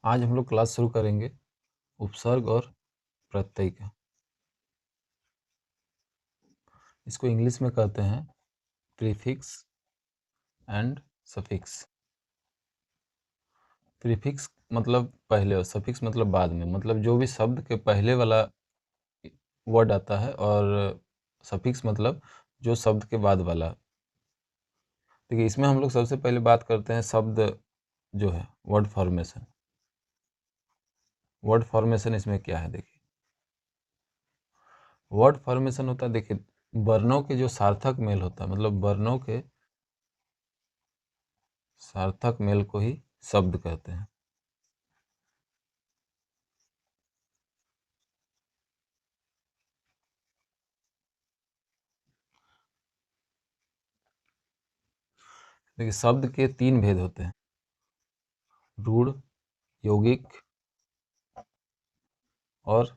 आज हम लोग क्लास शुरू करेंगे उपसर्ग और प्रत्यय का। इसको इंग्लिश में कहते हैं प्रीफिक्स एंड सफिक्स। प्रीफिक्स मतलब पहले और सफिक्स मतलब बाद में, मतलब जो भी शब्द के पहले वाला वर्ड आता है, और सफिक्स मतलब जो शब्द के बाद वाला। देखिए, इसमें हम लोग सबसे पहले बात करते हैं शब्द जो है वर्ड फॉर्मेशन। वर्ड फॉर्मेशन इसमें क्या है? देखिए, वर्ड फॉर्मेशन होता है, देखिए, वर्णों के जो सार्थक मेल होता है, मतलब वर्णों के सार्थक मेल को ही शब्द कहते हैं। देखिए, शब्द के 3 भेद होते हैं: रूढ़, यौगिक और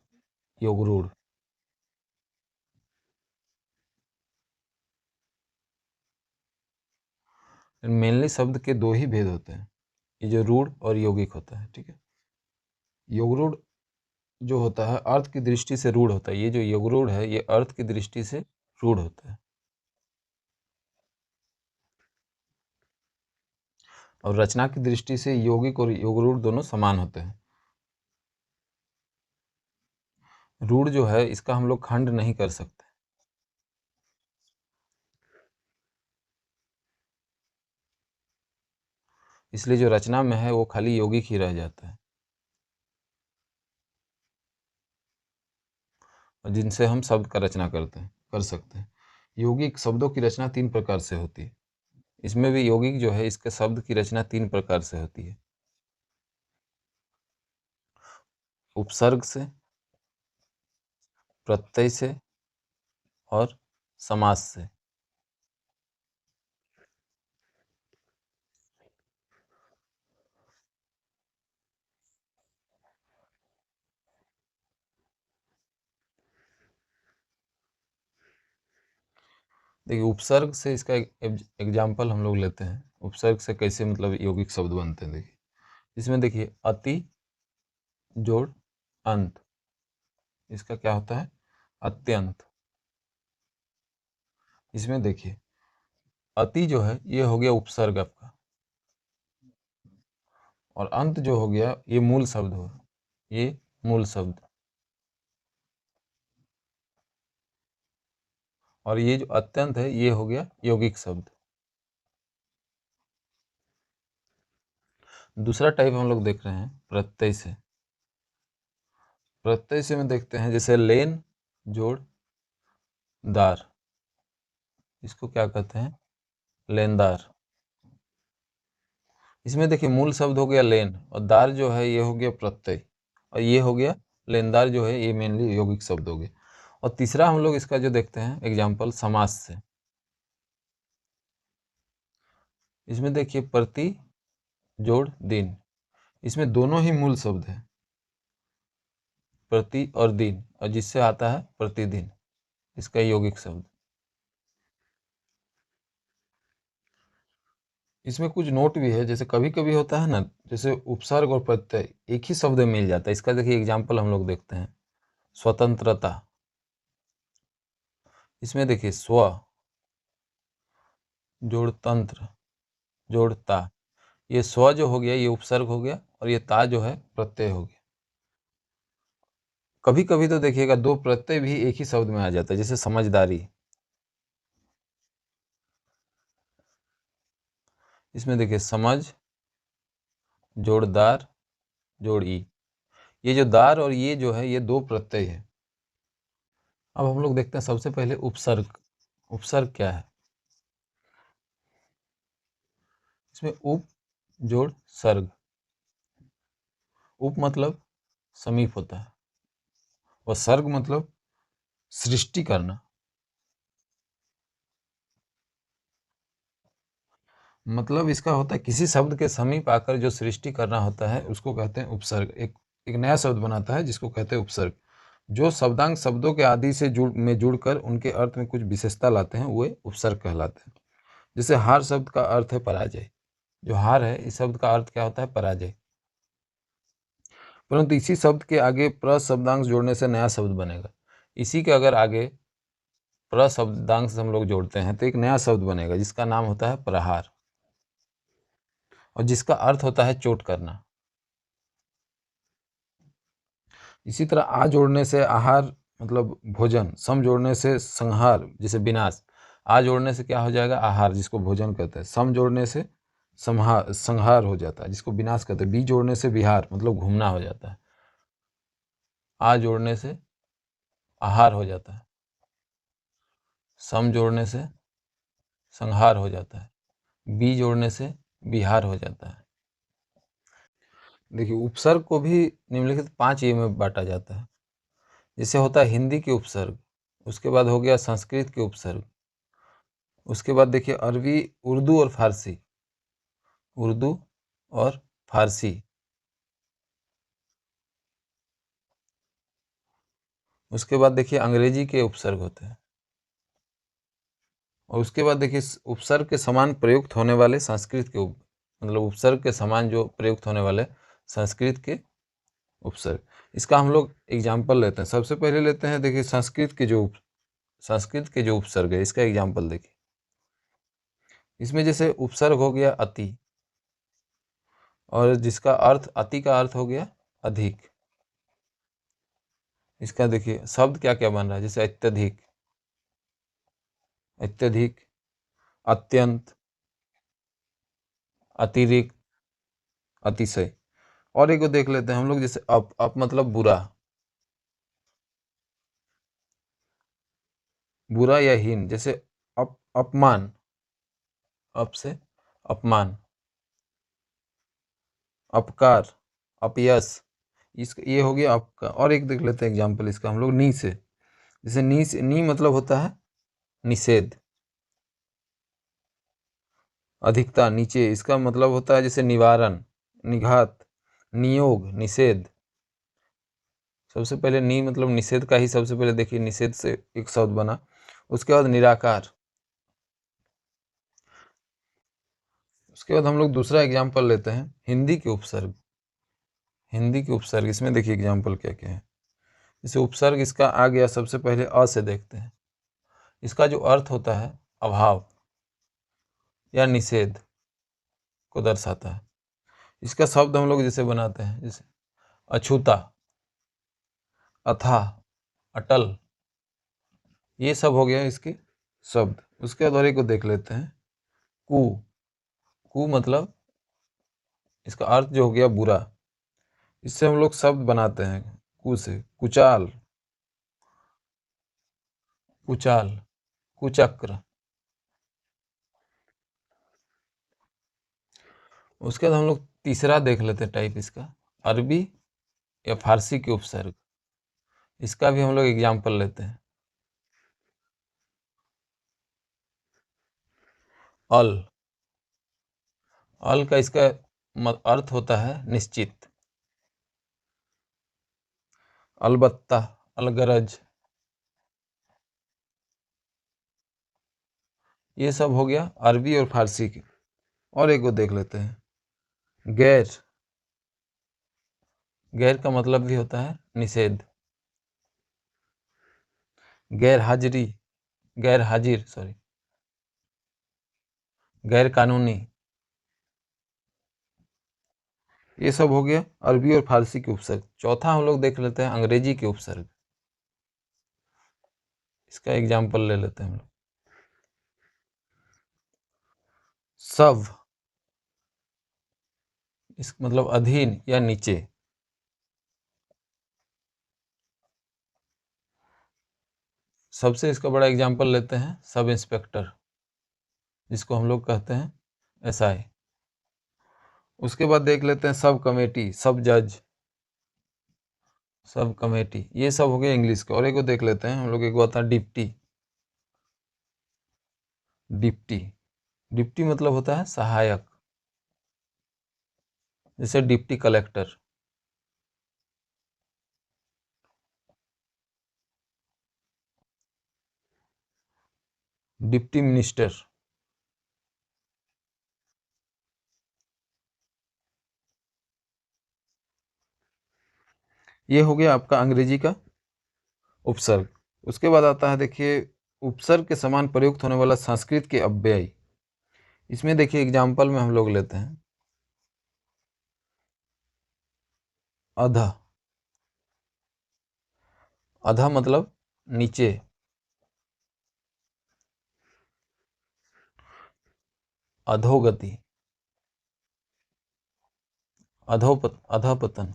योगरूढ़। मेनली शब्द के 2 ही भेद होते हैं, ये जो रूढ़ और यौगिक होता है। ठीक है, योगरूढ़ जो होता है अर्थ की दृष्टि से रूढ़ होता है, ये जो योगरूढ़ है ये अर्थ की दृष्टि से रूढ़ होता है। और रचना की दृष्टि से यौगिक और योगरूढ़ दोनों समान होते हैं। रूढ़ जो है इसका हम लोग खंड नहीं कर सकते, इसलिए जो रचना में है वो खाली यौगिक ही रह जाता है, और जिनसे हम शब्द का रचना कर सकते हैं। यौगिक शब्दों की रचना 3 प्रकार से होती है। इसमें भी यौगिक जो है इसके शब्द की रचना 3 प्रकार से होती है: उपसर्ग से, प्रत्यय से और समास से। देखिए, उपसर्ग से इसका एक एग्जाम्पल हम लोग लेते हैं। उपसर्ग से कैसे मतलब यौगिक शब्द बनते हैं। देखिए, इसमें देखिए अति जोड़ अंत, इसका क्या होता है? अत्यंत। इसमें देखिए अति जो है ये हो गया उपसर्ग आपका, और अंत जो हो गया ये मूल शब्द हो, ये मूल शब्द। और ये जो अत्यंत है ये हो गया यौगिक शब्द। दूसरा टाइप हम लोग देख रहे हैं प्रत्यय से। प्रत्यय से में देखते हैं जैसे लेन जोड़ दार, इसको क्या कहते हैं? लेनदार। इसमें देखिए मूल शब्द हो गया लेन, और दार जो है ये हो गया प्रत्यय, और ये हो गया लेनदार जो है ये मेनली यौगिक शब्द हो गए। और तीसरा हम लोग इसका जो देखते हैं एग्जाम्पल समास से। इसमें देखिए प्रति जोड़ दिन, इसमें दोनों ही मूल शब्द है, प्रति और दिन, और जिससे आता है प्रतिदिन, इसका यौगिक शब्द। इसमें कुछ नोट भी है, जैसे कभी कभी होता है ना, जैसे उपसर्ग और प्रत्यय एक ही शब्द में मिल जाता है। इसका देखिए एग्जाम्पल हम लोग देखते हैं स्वतंत्रता। इसमें देखिए स्व जोड़ तंत्र जोड़ ता, ये स्व जो हो गया ये उपसर्ग हो गया, और ये ता जो है प्रत्यय हो गया। कभी कभी तो देखिएगा 2 प्रत्यय भी एक ही शब्द में आ जाता है, जैसे समझदारी। इसमें देखिए समझ जोड़दार जोड़ ई, ये जो दार और ये जो है ये 2 प्रत्यय है। अब हम लोग देखते हैं सबसे पहले उपसर्ग। उपसर्ग क्या है? इसमें उप जोड़ सर्ग। उप मतलब समीप होता है, और सर्ग मतलब सृष्टि करना। मतलब इसका होता है किसी शब्द के समीप आकर जो सृष्टि करना होता है उसको कहते हैं उपसर्ग। एक एक नया शब्द बनाता है जिसको कहते हैं उपसर्ग। जो शब्दांग शब्दों के आदि से जुड़कर उनके अर्थ में कुछ विशेषता लाते हैं वो उपसर्ग कहलाते हैं। जैसे हार शब्द का अर्थ है पराजय। जो हार है इस शब्द का अर्थ क्या होता है? पराजय। परंतु इसी शब्द के आगे प्रशब्दांश जोड़ने से नया शब्द बनेगा। इसी के अगर आगे प्रशब्दांश हम लोग जोड़ते हैं तो एक नया शब्द बनेगा जिसका नाम होता है प्रहार, और जिसका अर्थ होता है चोट करना। इसी तरह आ जोड़ने से आहार मतलब भोजन, सम जोड़ने से संहार जैसे विनाश। आ जोड़ने से क्या हो जाएगा? आहार, जिसको भोजन कहते हैं। सम जोड़ने से संहार हो जाता है, जिसको विनाश कहते हैं। बी जोड़ने से विहार मतलब घूमना हो जाता है। आ जोड़ने से आहार हो जाता है, सम जोड़ने से संहार हो जाता है, बी जोड़ने से विहार हो जाता है। देखिए, उपसर्ग को भी निम्नलिखित 5 ये में बांटा जाता है। जैसे होता है हिंदी के उपसर्ग, उसके बाद हो गया संस्कृत के उपसर्ग, उसके बाद देखिए अरबी, उर्दू और फारसी, उर्दू और फारसी, उसके बाद देखिए अंग्रेजी के उपसर्ग होते हैं, और उसके बाद देखिए उपसर्ग के समान प्रयुक्त होने वाले संस्कृत के मतलब उपसर्ग के समान जो प्रयुक्त होने वाले संस्कृत के उपसर्ग। इसका हम लोग एग्जाम्पल लेते हैं। सबसे पहले लेते हैं, देखिए संस्कृत के जो उपसर्ग है, इसका एग्जाम्पल देखिए। इसमें जैसे उपसर्ग हो गया अति, और जिसका अर्थ, अति का अर्थ हो गया अधिक। इसका देखिए शब्द क्या क्या बन रहा है, जैसे अत्यधिक, अत्यधिक, अत्यंत, अतिरिक्त, अतिशय। और एक को देख लेते हैं हम लोग, जैसे अप मतलब बुरा, बुरा या हीन। जैसे अपमान, अप से अपमान, अपकार, अपयश। ये हो गया आपका। और एक देख लेते हैं एग्जाम्पल इसका हम लोग, नी से। जैसे नी मतलब होता है निषेध, अधिकता, नीचे। इसका मतलब होता है जैसे निवारण, निघात, नियोग, निषेध। सबसे पहले नी मतलब निषेध का ही सबसे पहले देखिए, निषेध से एक शब्द बना। उसके बाद निराकार। उसके बाद हम लोग दूसरा एग्जाम्पल लेते हैं, हिंदी के उपसर्ग। हिंदी के उपसर्ग, इसमें देखिए एग्जाम्पल क्या क्या है। जैसे उपसर्ग इसका आ गया, सबसे पहले अ से देखते हैं। इसका जो अर्थ होता है अभाव या निषेध को दर्शाता है। इसका शब्द हम लोग जैसे बनाते हैं, जैसे अछूता, अथाह, अटल। ये सब हो गया इसके शब्द। उसके बाद और एक को देख लेते हैं, कु। कु मतलब इसका अर्थ जो हो गया बुरा। इससे हम लोग शब्द बनाते हैं कु से, कुचाल, कुचाल, कुचक्र। उसके बाद हम लोग तीसरा देख लेते हैं टाइप इसका, अरबी या फारसी के उपसर्ग। इसका भी हम लोग एग्जाम्पल लेते हैं। अल, अल का इसका अर्थ होता है निश्चित। अलबत्ता, अलगरज। ये सब हो गया अरबी और फारसी के। और एक को देख लेते हैं, गैर। गैर का मतलब भी होता है निषेध। गैर हाजिरी, गैर हाजिर, सॉरी, गैर कानूनी। ये सब हो गया अरबी और फारसी के उपसर्ग। चौथा हम लोग देख लेते हैं अंग्रेजी के उपसर्ग। इसका एग्जाम्पल ले लेते हैं हम लोग। सब, इस मतलब अधीन या नीचे। सबसे इसका बड़ा एग्जाम्पल लेते हैं सब इंस्पेक्टर, जिसको हम लोग कहते हैं एसआई। उसके बाद देख लेते हैं सब कमेटी, सब जज, सब कमेटी। ये सब हो गया इंग्लिश का। और एक को देख लेते हैं हम लोग, एक होता है डिप्टी। डिप्टी, डिप्टी मतलब होता है सहायक, जैसे डिप्टी कलेक्टर, डिप्टी मिनिस्टर। ये हो गया आपका अंग्रेजी का उपसर्ग। उसके बाद आता है देखिए उपसर्ग के समान प्रयुक्त होने वाला संस्कृत के अव्यय। इसमें देखिए एग्जाम्पल में हम लोग लेते हैं अध। अध मतलब नीचे। अधोगति, अधपतन।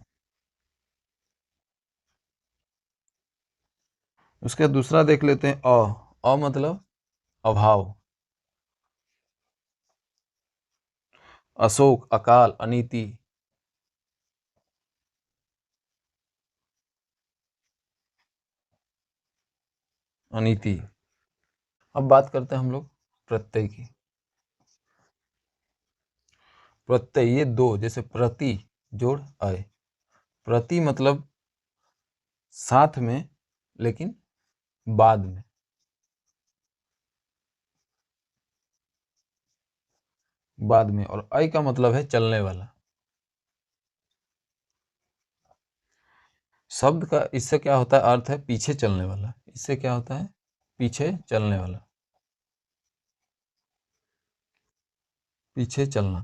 उसके दूसरा देख लेते हैं अ मतलब अभाव। अशोक, अकाल, अनीति। अनीति। अब बात करते हैं हम लोग प्रत्यय की। प्रत्यय ये दो, जैसे प्रति जोड़ आय। प्रति मतलब साथ में लेकिन बाद में। बाद में। और अय का मतलब है चलने वाला। शब्द का इससे क्या होता है अर्थ है पीछे चलने वाला। इससे क्या होता है पीछे चलने वाला, पीछे चलना।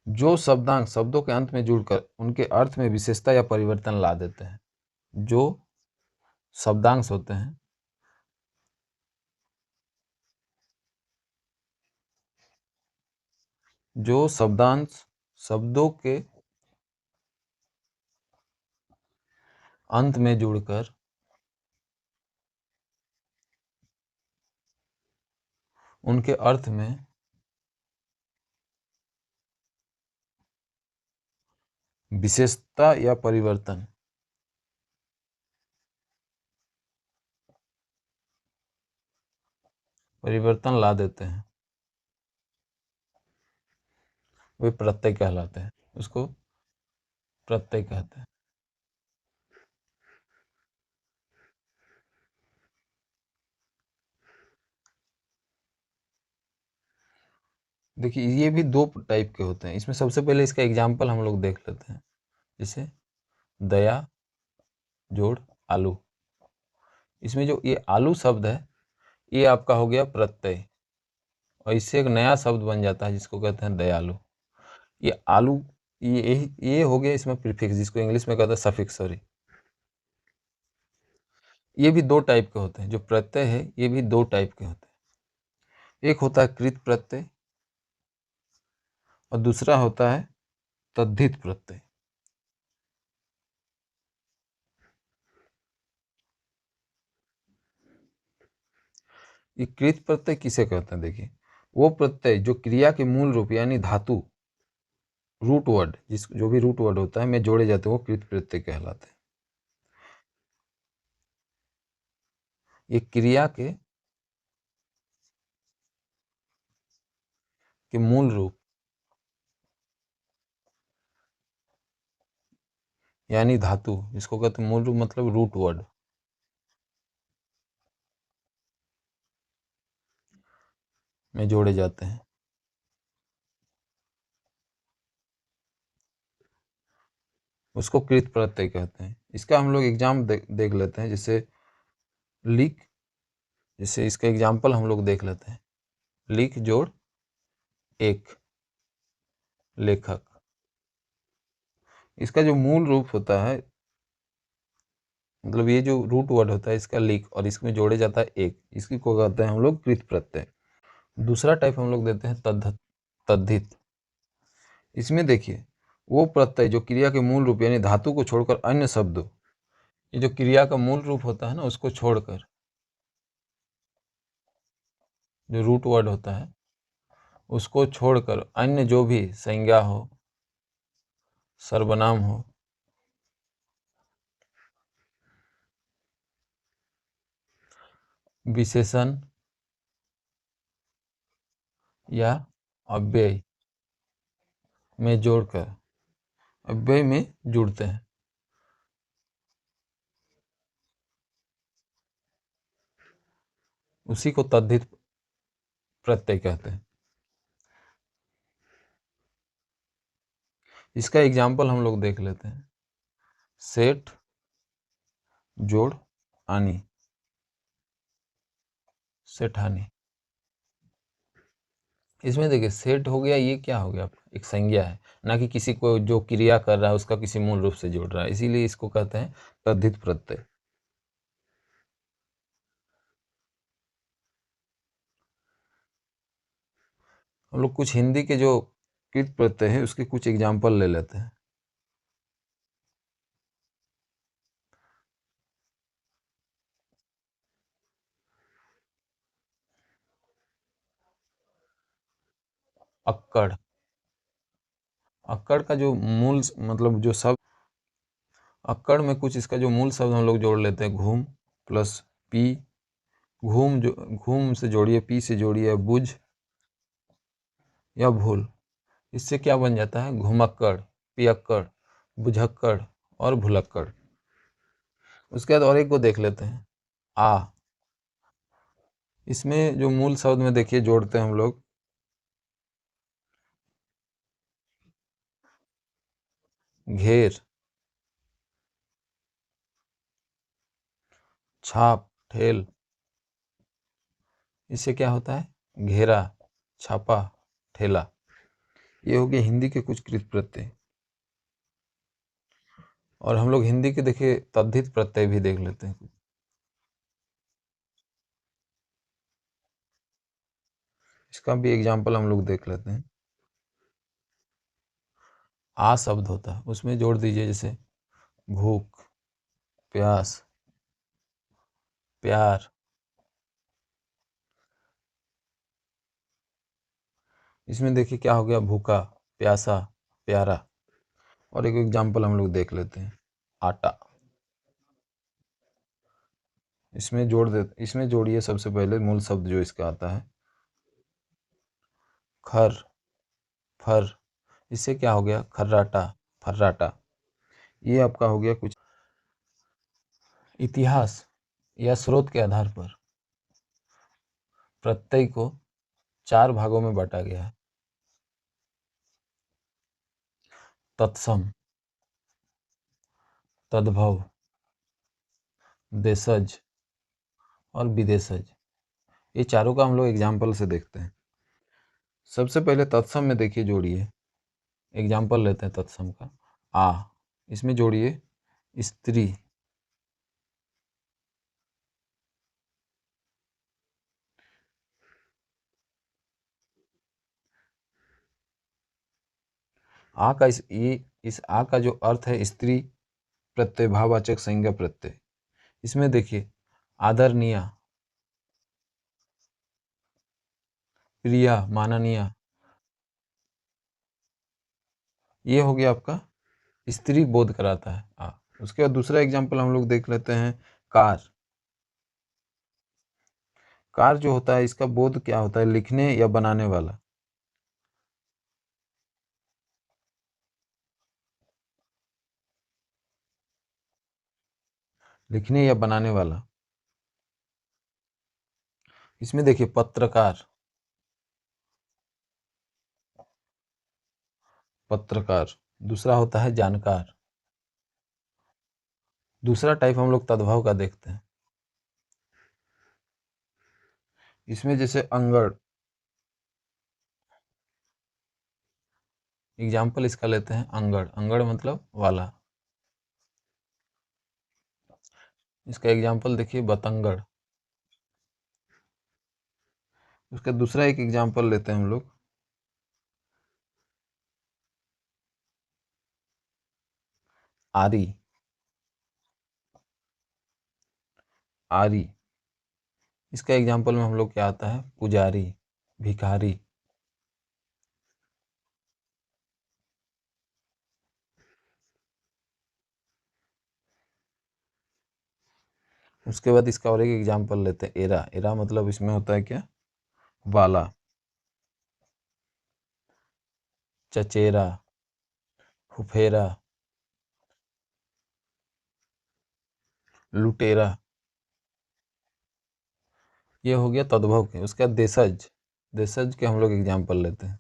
जो शब्दांश शब्दों के अंत में जुड़कर उनके अर्थ में विशेषता या परिवर्तन ला देते हैं। जो शब्दांश होते हैं, जो शब्दांश शब्दों के अंत में जुड़कर उनके अर्थ में विशेषता या परिवर्तन ला देते हैं, वे प्रत्यय कहलाते हैं। उसको प्रत्यय कहते हैं। देखिए ये भी दो टाइप के होते हैं। इसमें सबसे पहले इसका एग्जाम्पल हम लोग देख लेते हैं। जैसे दया जोड़ आलू। इसमें जो ये आलू शब्द है ये आपका हो गया प्रत्यय, और इससे एक नया शब्द बन जाता है जिसको कहते हैं दयालु। ये आलू ये हो गया इसमें प्रीफिक्स, जिसको इंग्लिश में कहते हैं सफिक्स। सॉरी, ये भी दो टाइप के होते हैं। जो प्रत्यय है ये भी दो टाइप के होते हैं। एक होता है कृत प्रत्यय और दूसरा होता है तद्धित प्रत्यय। ये कृत प्रत्यय किसे कहते हैं देखिए, वो प्रत्यय जो क्रिया के मूल रूप यानी धातु रूट वर्ड, जिस जो भी रूट वर्ड होता है में जोड़े जाते हैं वो कृत प्रत्यय कहलाते हैं। ये क्रिया के मूल रूप यानी धातु, जिसको कहते हैं मूल रूप मतलब रूट वर्ड में जोड़े जाते हैं, उसको कृत प्रत्यय कहते हैं। इसका हम लोग एग्जाम देख लेते हैं। जैसे लिख, जैसे इसका एग्जाम्पल हम लोग देख लेते हैं। लिख जोड़ एक लेखक। इसका जो मूल रूप होता है, मतलब ये जो रूट वर्ड होता है इसका लिख, और इसमें जोड़े जाता है एक, इसकी को कहते हैं हम लोग कृत प्रत्यय। दूसरा टाइप हम लोग देते हैं तद्धित। इसमें देखिए वो प्रत्यय जो क्रिया के मूल रूप यानी धातु को छोड़कर अन्य शब्दों, ये जो क्रिया का मूल रूप होता है ना उसको छोड़कर, जो रूट वर्ड होता है उसको छोड़कर अन्य जो भी संज्ञा हो, सर्वनाम हो, विशेषण या अव्यय में जोड़कर अव्यय में जुड़ते हैं, उसी को तद्धित प्रत्यय कहते हैं। इसका एग्जाम्पल हम लोग देख लेते हैं। सेठ, जोड़, आनी, सेठानी। इसमें देखिए सेठ हो गया, ये क्या हो गया, एक संज्ञा है, ना कि किसी को जो क्रिया कर रहा है उसका किसी मूल रूप से जोड़ रहा है, इसीलिए इसको कहते हैं तद्धित प्रत्यय। हम लोग कुछ हिंदी के जो कृत प्रत्यय है उसके कुछ एग्जाम्पल ले लेते हैं। अक्कड़। अक्कड़ का जो मूल मतलब जो शब्द, अक्कड़ में कुछ इसका जो मूल शब्द हम लोग जोड़ लेते हैं, घूम प्लस पी। घूम, जो घूम से जोड़िए, पी से जोड़िए बुझ या भूल, इससे क्या बन जाता है, घुमक्कड़, पियक्कड़, बुझक्कड़ और भुलक्कड़। उसके बाद और एक को देख लेते हैं, आ। इसमें जो मूल शब्द में देखिए जोड़ते हैं हम लोग, घेर, छाप, ठेल, इससे क्या होता है, घेरा, छापा, ठेला। ये हो गया हिंदी के कुछ कृत प्रत्यय। और हम लोग हिंदी के देखिए तद्धित प्रत्यय भी देख लेते हैं। इसका भी एग्जाम्पल हम लोग देख लेते हैं। आ शब्द होता है, उसमें जोड़ दीजिए जैसे भूख, प्यास, प्यार। इसमें देखिए क्या हो गया, भूखा, प्यासा, प्यारा। और एक एग्जाम्पल हम लोग देख लेते हैं, आटा। इसमें जोड़िए सबसे पहले मूल शब्द जो इसका आता है, खर, फर। इससे क्या हो गया, खर्राटा, फर्राटा। ये आपका हो गया कुछ। इतिहास या स्रोत के आधार पर प्रत्यय को 4 भागों में बांटा गया है। तत्सम, तद्भव, देशज और विदेशज। ये चारों का हम लोग एग्जाम्पल से देखते हैं। सबसे पहले तत्सम में देखिए जोड़िए, एग्जाम्पल लेते हैं तत्सम का, आ। इसमें जोड़िए स्त्री, आ का इस आ का जो अर्थ है स्त्री प्रत्यय, भाववाचक संज्ञा प्रत्यय। इसमें देखिए आदरणीय, प्रिया, माननीय, ये हो गया आपका स्त्री बोध कराता है आ। उसके बाद दूसरा एग्जाम्पल हम लोग देख लेते हैं, कार। कार जो होता है इसका बोध क्या होता है, लिखने या बनाने वाला। लिखने या बनाने वाला। इसमें देखिए पत्रकार, पत्रकार। दूसरा होता है जानकार। दूसरा टाइप हम लोग तद्भव का देखते हैं। इसमें जैसे अंगड़, एग्जाम्पल इसका लेते हैं, अंगड़। अंगड़ मतलब वाला। इसका एग्जाम्पल देखिए बतंगड़। उसका दूसरा एक एग्जाम्पल लेते हैं हम लोग, आरी, आरी। इसका एग्जाम्पल में हम लोग क्या आता है, पुजारी, भिखारी। उसके बाद इसका और एक एग्जाम्पल लेते हैं, एरा। एरा मतलब इसमें होता है क्या, वाला, चचेरा, फुफेरा, लुटेरा। ये हो गया तद्भव के। उसके बाद देशज, देशज के हम लोग एग्जाम्पल लेते हैं।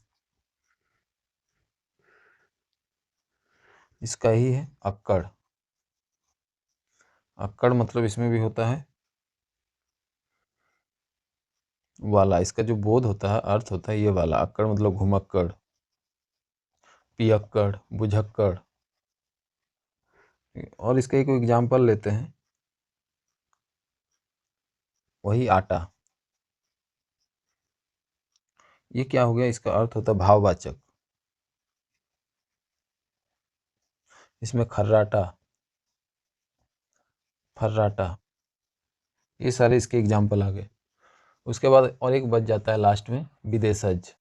इसका ही है अक्कड़। अक्कड़ मतलब इसमें भी होता है वाला। इसका जो बोध होता है, अर्थ होता है ये वाला। अक्कड़ मतलब घुमक्कड़, पियक्कड़, बुझक्कड़। और इसका एक एग्जाम्पल लेते हैं, वही आटा। ये क्या हो गया, इसका अर्थ होता है भाववाचक। इसमें खर्राटा, फर्राटा, ये सारे इसके एग्जाम्पल आ गए। उसके बाद और एक बच जाता है लास्ट में, विदेशज।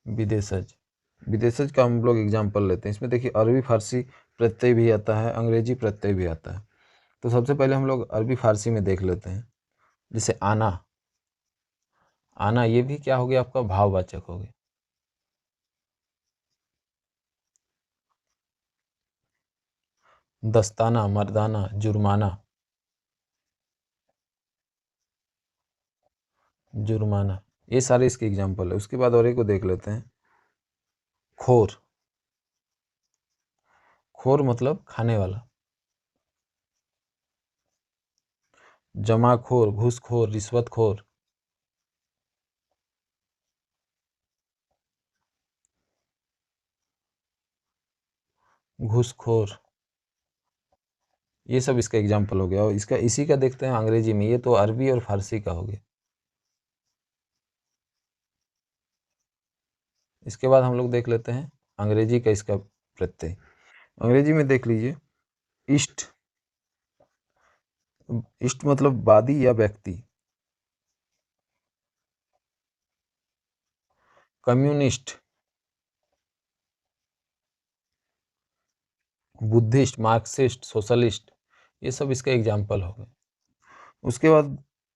विदेशज, विदेशज का हम लोग एग्जाम्पल लेते हैं। इसमें देखिए अरबी फारसी प्रत्यय भी आता है, अंग्रेजी प्रत्यय भी आता है। तो सबसे पहले हम लोग अरबी फारसी में देख लेते हैं। जैसे आना, आना ये भी क्या हो गया आपका, भाववाचक हो गया। दस्ताना, मर्दाना, जुर्माना, जुर्माना, ये सारे इसके एग्जाम्पल है। उसके बाद और एक को देख लेते हैं, खोर। खोर मतलब खाने वाला। जमाखोर, घूसखोर, रिश्वतखोर। घूसखोर, ये सब इसका एग्जाम्पल हो गया। और इसका इसी का देखते हैं अंग्रेजी में। ये तो अरबी और फारसी का हो गया। इसके बाद हम लोग देख लेते हैं अंग्रेजी का इसका प्रत्यय। अंग्रेजी में देख लीजिए, ईस्ट। ईस्ट मतलब वादी या व्यक्ति। कम्युनिस्ट, बुद्धिस्ट, मार्क्सिस्ट, सोशलिस्ट, ये सब इसका एग्जाम्पल हो गए। उसके बाद